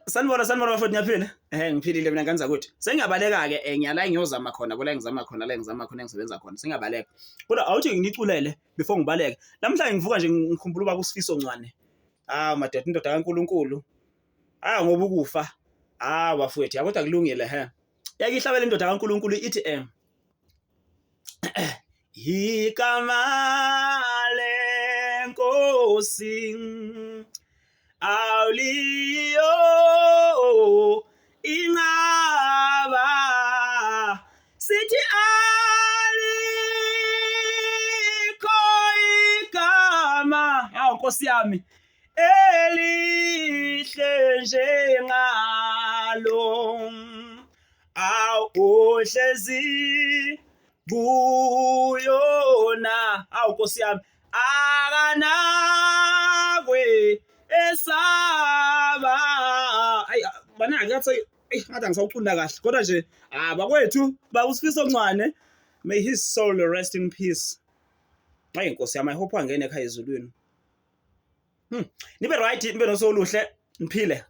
Sanibona bafowethu ngiyaphila. Ngiphilile mina ngenza ukuthi. Sengiyabaleka ke ngiyala ngiyozama khona, la engizama khona, engisebenza khona. Singabaleka. Kodwa awuthi ngiculele before ngibaleke. Namhlanje ngivuka nje ngikhumbula uba kusifiso ncwane. Madoda indoda kaNkuluNkulu. Ngoba ukufa. Bafowethu kodwa kulungile Yake ihlabele indoda kaNkuluNkulu ithi igama lenkosi awuliyo ingaba sithi alikho igama Nkosi yami elihle njengalo awuhlezi kuyona Nkosi yami akanakwe esaba bana ngathi ngathi ngisawuqunda kahle kodwa nje bakwethu bawusifiso ncwane. May his soul rest in peace. Nkosi yami I hope angene ekhaya ezulwini. Nibe right nibe nosoluhle niphile.